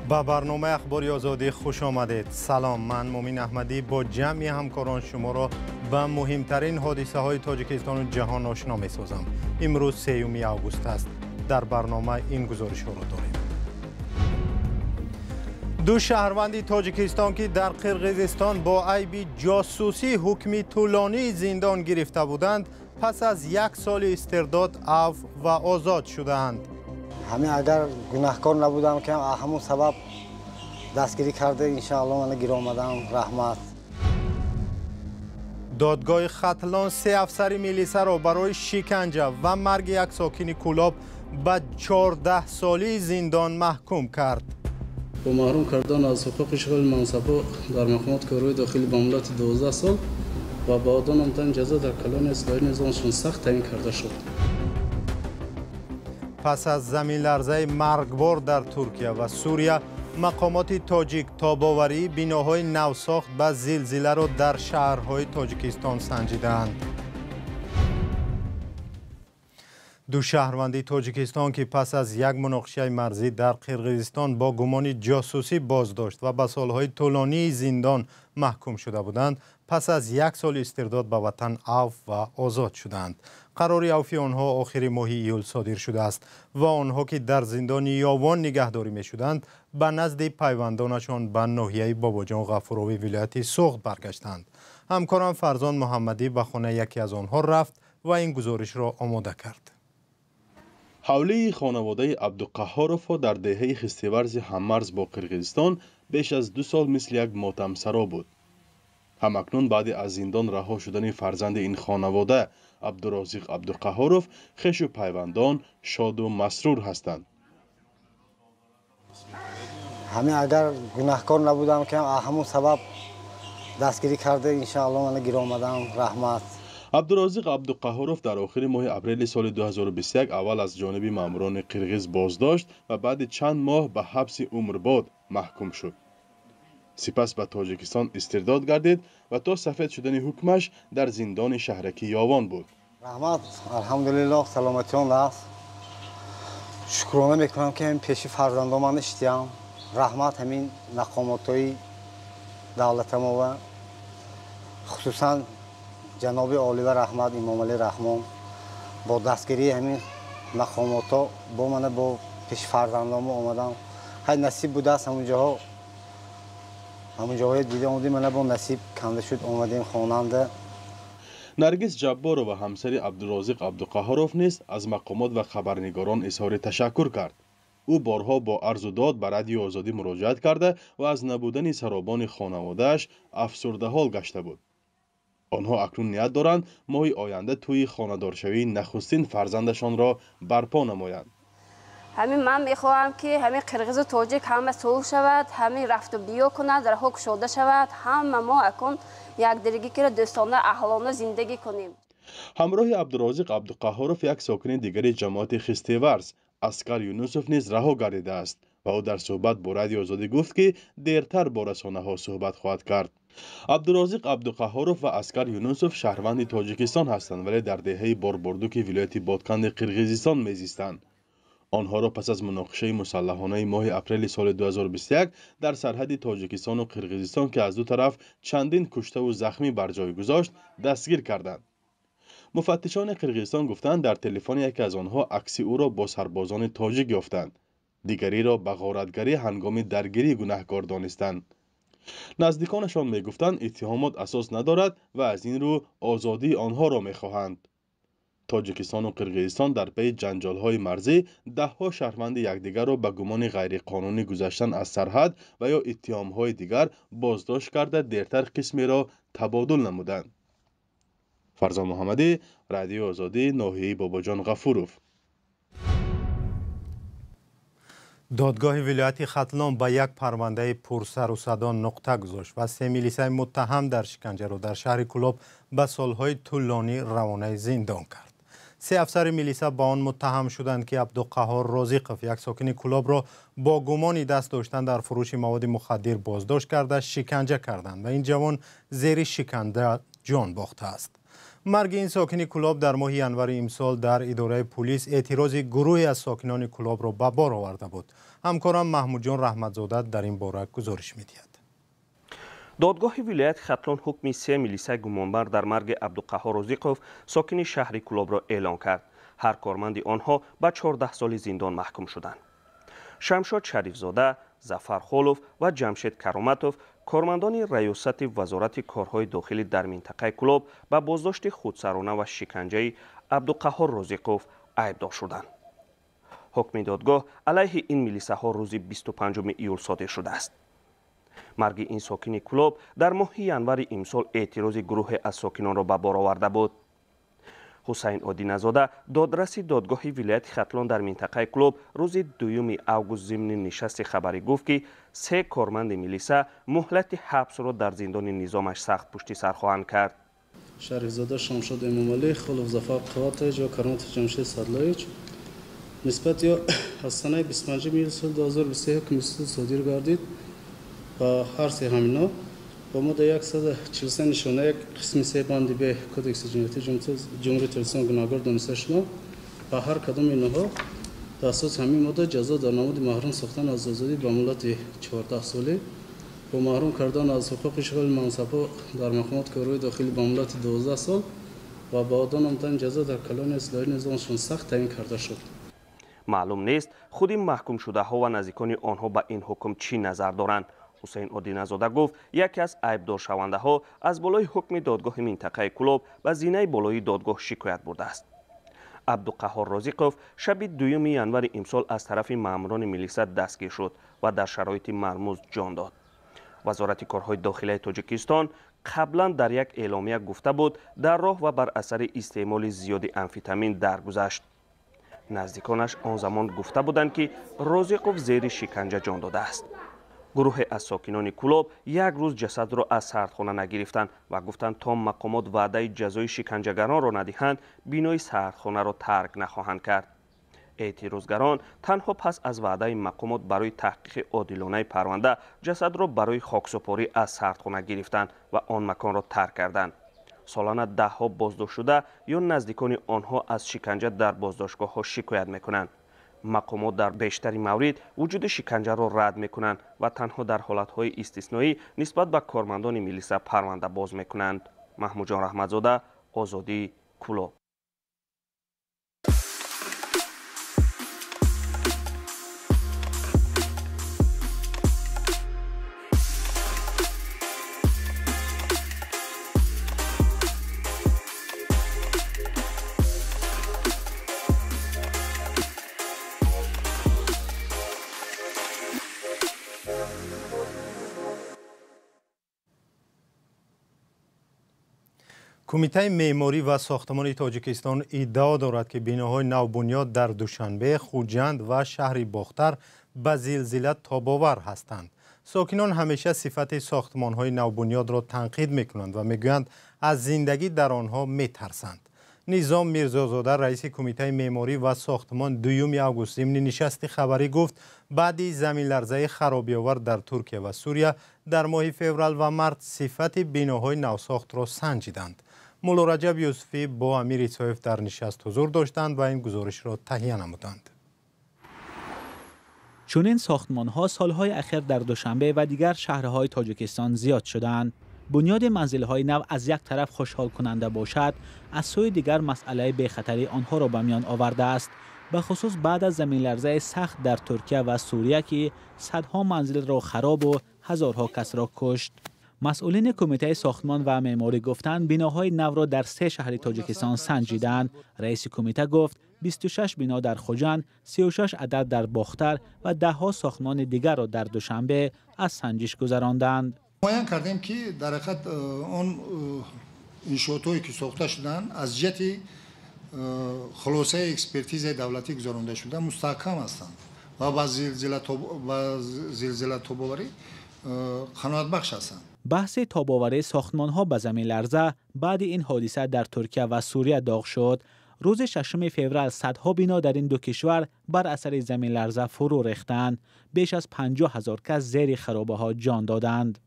با برنامه اخباری آزادی خوش آمدید. سلام، من مومین احمدی با جمعی همکاران شما را به مهمترین حادثه های تاجیکستان و جهان آشنا می سازم. امروز 3 آگوست است. در برنامه این گزارش ها را داریم. دو شهروند تاجیکستان که در قرقیزستان با عیب جاسوسی حکم طولانی زندان گرفته بودند، پس از 1 سال استرداد عفو و آزاد شدند. همین اگر گناهکار نبودم که همون سبب دستگیری کرده، انشاءالله من گیر آمدم. رحمت. دادگاه ختلان 3 افسر میلیسه را برای شکنجه و مرگ یک ساکن کولاب به 14 سالی زندان محکوم کرد. با محروم کردن از حقوق اشغال منصب‌ها در مقامات کارهای داخلی به مدت 12 سال و با دادن آن جزا در کلان اصلاحی نظامشون سخت تعیین کرده شد. پس از زمین لرزه مرگبار در ترکیه و سوریه، مقامات تاجیک تاب‌آوری بناهای نوساخت به زلزله را در شهرهای تاجیکستان سنجیدند. دو شهروند تاجیکستان که پس از یک مناقشه مرزی در قرقیزستان با گمان جاسوسی بازداشت و به سالهای طولانی زندان محکوم شده بودند، پس از 1 سال استرداد به وطن عفو و آزاد شدند. قرار عفو آنها آخر ماه ایول صادر شده است و آنها که در زندان یاوان نگهداری می شدند به نزد پیوندانشان به ناحیه باباجان غفوراوی ولایت سوخت برگشتند. همکارم فرزان محمدی به خانه یکی از آنها رفت و این گزارش را آماده کرد. حوله خانواده عبدالقهاروف در دهه خستیورز هممرز با قرقیزستان بیش از 2 سال مثل یک ماتم سرا بود. همکنون بعد از زندان رها شدن فرزند این خانواده عبدالرازق عبدالقهاروف، خویش و پیوندان شاد و مسرور هستند. همین اگر گناهکار نبودم که همون سبب دستگیری کرده، انشاءالله من گیر آمدم. رحمت. عبدالرازق عبدالقهاروف در آخر ماه اپریل سال 2021 اول از جانب ماموران قرقیز بازداشت و بعد چند ماه به حبس عمرباد محکوم شد. سپس به تاجیکستان استرداد گردید و تا سفید شدن حکمش در زندان شهرکی یاوان بود. رحمت. الحمدلله سلامتیان است. شکرانه میکنم که این پیش فرزندان من اشتیام. رحمت همین مقامات‌های دولت ما و خصوصا جناب عالی و رحمت امام علی رحمان با دستگیری همین مقامات با من با پیش فرزندان آمدم. های نصیب بوده است همون جاهای دیده آمدیم، من با نصیب کنده شد آمدیم خواننده. نرگس جبار و همسر عبدالرازق عبدالقهاروف نیز از مقامات و خبرنگاران اظهار تشکر کرد. او بارها با عرض و داد به رادیو آزادی مراجعت کرده و از نبودن سرابان خانواده‌اش افسرده حال گشته بود. آنها اکنون نیت دارند ماه آینده توی خانه‌دارشوی نخستین فرزندشان را برپا نمایند. همین من میخواهم که همین قرقیز و تاجیک همه صلح شود، همین رفت و بیا کنند، رها گشوده شود، همه ما اکنون یک دیگری که دوستانه اهلانه زندگی کنیم. همراه عبدالرازق عبدالقهاروف یک ساکن دیگر جماعت خستیورز اسکر یونوسوف نیز رها گردیده است و او در صحبت با رادیو آزادی گفت که دیرتر با رسانه‌ها صحبت خواهد کرد. عبدالرازق عبدالقهاروف و اسکر یونوسوف شهروند تاجیکستان هستند ولی در دهه باربردوک ولایت بادکند قرقیزستان میزیستند. آنها را پس از مناقشه مسلحانه ماه اپریل سال 2021 در سرحد تاجیکستان و قرقیزستان که از دو طرف چندین کشته و زخمی بر جای گذاشت دستگیر کردند. مفتشان قرقیزستان گفتند در تلفن یکی از آنها عکس او را با سربازان تاجیک یافتند. دیگری را به غارتگری هنگام درگیری گناهکار دانستند. نزدیکانشان میگفتند اتهامات اساس ندارد و از این رو آزادی آنها را میخواهند. تاجیکستان و قرقیزستان در پی جنجال‌های مرزی ده‌ها شهروند یکدیگر را به گمان غیرقانونی گذشتن از سرحد و یا اتهام‌های دیگر بازداشت کرده دیرتر قسمی را تبادل نمودند. فرزان محمدی، رادیو آزادی، ناحیه باباجان غفوروف. دادگاه ولایت ختلان به یک پرونده پرسر و صدا نقطه گذاشت و 3 میلیسه متهم در شکنجه را در شهر کولاب به سالهای طولانی روانه زندان کرد. 3 افسر میلیسه با آن متهم شدند که عبدالقهار رازقف یک ساکن کولاب را با گمان دست داشتن در فروش مواد مخدر بازداشت کرده شکنجه کردند و این جوان زیر شکنجه جان باخته است. مرگ این ساکن کلاب در ماه ینور امسال در اداره پلیس اعتراض گروهی از ساکنان کلاب را به بار آورده بود. همکارم محمود جان رحمتزاده در این باره گزارش می‌دهد. دادگاه ولایت ختلان حکم 3 میلیسای گمانبر در مرگ عبدالقهار روزیقوف ساکن شهر کلاب را اعلام کرد. هر کارمند آنها به 14 سال زندان محکوم شدند. شمشاد شریفزاده، ظفر خولوف و جمشید کرامتوف کارمندان ریاست وزارت کارهای داخلی در منطقه کلاب به بازداشت خودسرانه و شکنجه عبدالقهار روزیقوف عیبدار شدند. حکم دادگاه علیه این میلیسه ها روز 25 ایول صادر شده است. مرگ این ساکن کلاب در ماه ینور امسال اعتراض گروه از ساکنان را به بار آورده بود. حسین آدینه‌زاده دادرس دادگاه ولایت ختلان در منطقه کلاب روز 2 اوگوست ضمن نشست خبری گفت که 3 کارمند میلیسا مهلت حبس را در زندان نظامش سخت پشتی سر خواهند کرد. شریفزاده شمشاد امامعلی، خلوف ظفر قواتج و کرامت جمشید صدلایج نسبت یا از سنه 25 میلیسال 2023 کمیسیون صادر گردید و هر سه همینا با ماده 143 نشانه یک قسم 3 بندی به کدکس جنایتی جمهوری اسلامی گناهکار دانسته شده و هر کدام اینها در اساس همین ماده جزا در نماد محروم ساختن از آزادی به مدت 14 ساله و محروم کردن از حقوق اشغال منصب در مقامات کارهای داخلی به مدت 12 سال و با دادن جزا در کلان اصلاحی نظامشان سخت تعیین کرده شد. معلوم نیست خود محکوم شده ها و نزدیکان آنها به این حکم چی نظر دارند. حسین آدینه‌زاده گفت یکی از عیبدار شونده ها از بالای حکم دادگاه منطقه کلاب به زینه بالای دادگاه شکایت برده است. عبدالقهار روزیقوف شب 2 ینور امسال از طرف ماموران میلیسا دستگیر شد و در شرایط مرموز جان داد. وزارت کارهای داخلی تاجیکستان قبلا در یک اعلامیه گفته بود در راه و بر اثر استعمال زیاد امفتامین درگذشت. نزدیکانش آن زمان گفته بودند که روزیقوف زیر شکنجه جان داده است. گروه از ساکنان کلاب یک روز جسد را از سردخانه نگرفتند و گفتند تا مقامات وعده جزای شکنجهگران را ندهند بینای سردخانه را ترک نخواهند کرد. اعتراضگران تنها پس از وعده مقامات برای تحقیق عادلانه پرونده جسد را برای خاکسپاری از سردخانه گرفتند و آن مکان را ترک کردند. سالانه 10 ها بازداشت شده یا نزدیکان آنها از شکنجه در بازداشتگاه ها شکایت میکنند. مقامات در بیشتری مورد وجود شکنجه را رد میکنند و تنها در حالتهای استثنایی نسبت به کارمندان میلیسا پرونده باز میکنند. محمود جان رحمتزاده، آزادی، کلاب. کمیته معماری و ساختمان تاجیکستان ادعا دارد که بناهای نوبنیاد در دوشنبه، خوجند و شهر باختر به زلزله تاب‌آور هستند. ساکنان همیشه صفت ساختمان‌های نوبنیاد را تنقید می‌کنند و می‌گویند از زندگی در آنها می‌ترسند. نظام میرزازاده رئیس کمیته معماری و ساختمان 2 اوگوست ضمن نشست خبری گفت بعد زمین لرزه خرابی‌آور در ترکیه و سوریه در ماه فوریه و مارس صفت بناهای نوساخت را سنجیدند. مولا رجب یوسفی با امیر صایف در نشست حضور داشتند و این گزارش را تهیه نمودند. چنین ساختمان‌ها سالهای اخیر در دوشنبه و دیگر شهرهای تاجیکستان زیاد شدند. بنیاد منزل‌های نو از یک طرف خوشحال کننده باشد، از سوی دیگر مسئله بی‌خطری آنها را به میان آورده است، به خصوص بعد از زمین لرزه سخت در ترکیه و سوریه که صدها منزل را خراب و هزارها کس را کشت. مسئولین کمیته ساختمان و معماری گفتند بناهای نو را در 3 شهر تاجیکستان سنجیدند. رئیس کمیته گفت 26 بنا در خوجند، 36 عدد در باختر و 10 ها ساختمان دیگر را در دوشنبه از سنجش گذراندند. معین کردیم که در حقیقت اون انشاءاتی که ساخته شدن از جهت خلاصه اکسپرتیز دولتی گذرانده شده مستحکم هستند و با زلزله تاب‌آوری قناعت بخش هستند. بحث تاب‌آوری ساختمان‌ها به زمین لرزه بعد این حادثه در ترکیه و سوریه داغ شد. روز 6 فوریه صدها بنا در این دو کشور بر اثر زمین لرزه فرو ریختند. بیش از 50,000 کس زیر خرابه‌ها جان دادند.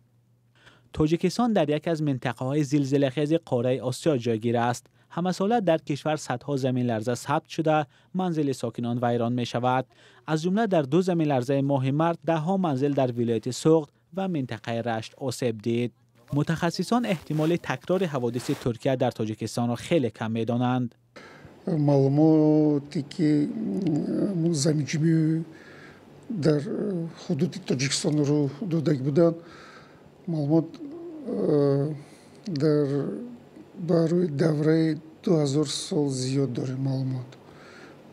تاجیکستان در یک از منطقه‌های زلزله‌خیز قاره آسیا جایگیر است. همساله در کشور صدها زمین لرزه ثبت شده، منزل ساکنان ویران می شود. از جمله در 2 زمین لرزه ماه مارس 10 منزل در ولایت سوخت و منطقه رشت آسیب دید. متخصصان احتمال تکرار حوادث ترکیه در تاجیکستان را خیلی کم می دانند. معلوماتی که زمینی در حدود تاجیکستان رو داده بودند، معلومات در برای دوره 2000 سال زیاد داریم معلومات.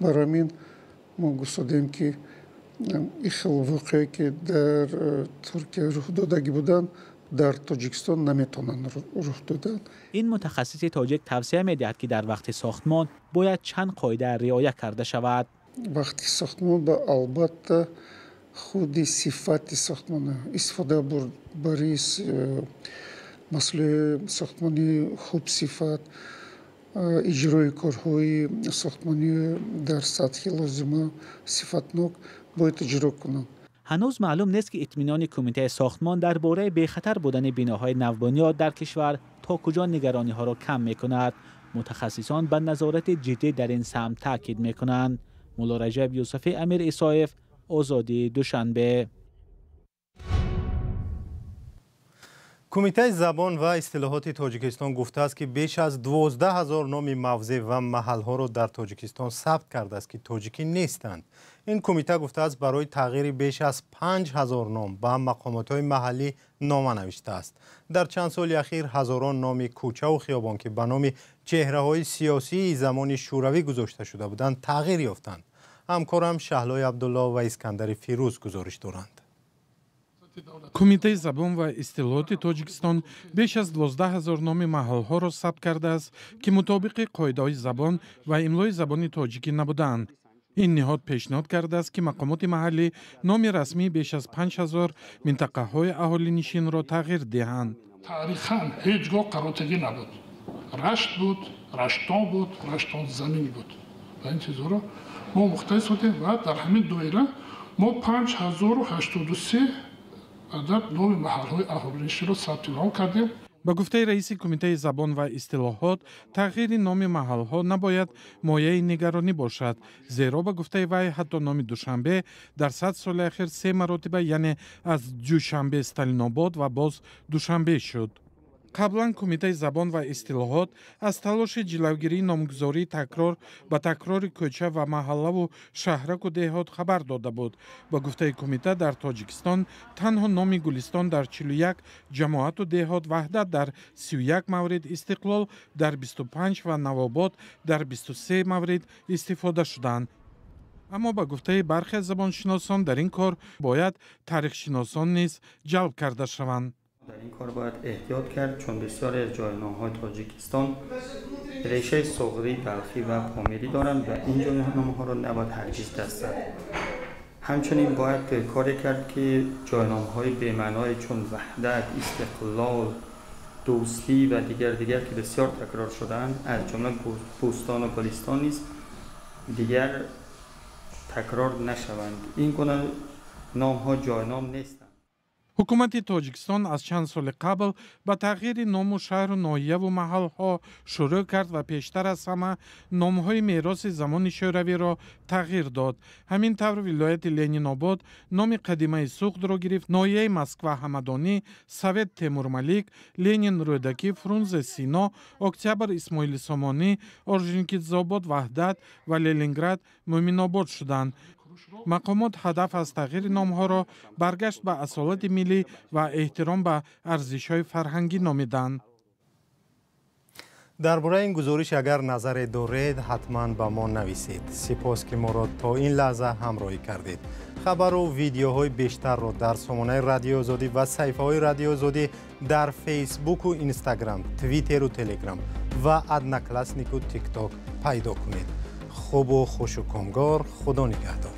برای همین ما گفتیم که این خیلی واقعی که در ترکیه رخ داده بودند در تاجیکستان نمیتونن رخ دادن. این متخصص تاجیک توصیه میدهد که در وقت ساختمان باید چند قاعده رعایت کرده شود. وقتی ساختمان با البته خود صفت ساختمان استفاده برای مسئله ساختمانی خوب صفت، اجرای کارهای ساختمانی در سطح لازمه صفتناک باید اجرا کنند. هنوز معلوم نیست که اطمینان کمیته ساختمان درباره بی‌خطر بودن بناهای نوبنیاد در کشور تا کجا نگرانی ها را کم می کند. متخصصان به نظارت جدی در این سمت تاکید می کنند. مولا رجب یوسفی، امیر اسایف، آزادی، دوشنبه. کمیته زبان و اصطلاحات تاجیکستان گفته است که بیش از 12,000 نام موضع و محل‌ها را در تاجیکستان ثبت کرده است که تاجیکی نیستند. این کمیته گفته است برای تغییر بیش از 5,000 نام به مقامات‌های محلی نامه نوشته است. در چند سال اخیر هزاران نام کوچه و خیابان که به نام چهره‌های سیاسی زمان شوروی گذاشته شده بودند تغییر یافتند. همکارم شهلای عبدالله و اسکندر فیروز گزارش دارند. کمیته زبان و اصطلاحات تاجیکستان بیش از 12,000 نام محل‌ها را ثبت کرده است که مطابق قاعده‌های زبان و املای زبان تاجیکی نبودند. این نهاد پیشنهاد کرده است که مقامات محلی نام رسمی بیش از 5,000 منطقه‌های اهالی نشین را تغییر دهند. تاریخاً هیچگاه قراتگی نبود. رشت بود، رشتان بود، رشتان زمین بود. و این چیزها را ما مختص بودیم و در همین دایره ما 5083 عدد نام محل‌های اهالی نشین را ثبت نام کردیم. با گفته رئیس کمیته زبان و اصطلاحات، تغییر نام محل‌ها نباید مایه نگرانی باشد، زیرا با گفته وی حتی نام دوشنبه در 100 سال اخیر 3 مراتبه یعنی از جوشنبه استالین‌آباد و باز دوشنبه شد. قبلا کمیته زبان و اصطلاحات از تلاش جلوگیری نامگذاری تکرار به تکرار کوچه و محله و شهرک و دهات خبر داده بود. با گفته کمیته در تاجیکستان تنها نام گلستان در 41 جماعت و دهات، وحدت در 31 مورد، استقلال در 25 و نواباد در 23 مورد استفاده شدند. اما با گفته برخی زبانشناسان در این کار باید تاریخشناسان نیز جلب کرده شوند. در این کار باید احتیاط کرد چون بسیاری از جای‌نامه‌های تاجیکستان ریشه صغری، بلخی و پامیری دارند و این جای‌نامه‌ها را نباید هرگز دست زد. همچنین باید کاری کرد که جای‌نامه‌های بی‌معنای چون وحدت، استقلال، دوستی و دیگر که بسیار تکرار شده‌اند از جمله بوستان و گلستان نیز دیگر تکرار نشوند. این گونه نام‌ها جای‌نام نیستند. حکومت تاجیکستان از چند سال قبل به تغییر نام و شهر و ناحیه و محل‌ها شروع کرد و پیشتر از همه نام‌های میراث زمان شوروی را تغییر داد. همین طور ولایت لنین‌آباد نام قدیمی سوخت را گرفت، ناحیه مسکو همدانی، سوت تیمورملیک، لنین رودکی، فرونزه سینا، اکتبر اسماعیل سامانی، اورژنیکیدزآباد وحدت و لنینگراد مومن‌آباد شدند. مقامات هدف از تغییر نام‌ها را برگشت به اصالت ملی و احترام به ارزش‌های فرهنگی نامیدند. درباره این گزارش اگر نظر دارید حتما به ما نویسید. سپاس که ما را تا این لحظه همراهی کردید. خبر و ویدیوهای بیشتر را در سامانه رادیو آزادی و صفحه‌های رادیو آزادی در فیسبوک و اینستاگرام، توییتر و تلگرام و ادنکلاسنیک و تیک تاک پیدا کنید. خوب و خوش و کامگار. خدا نگهدار.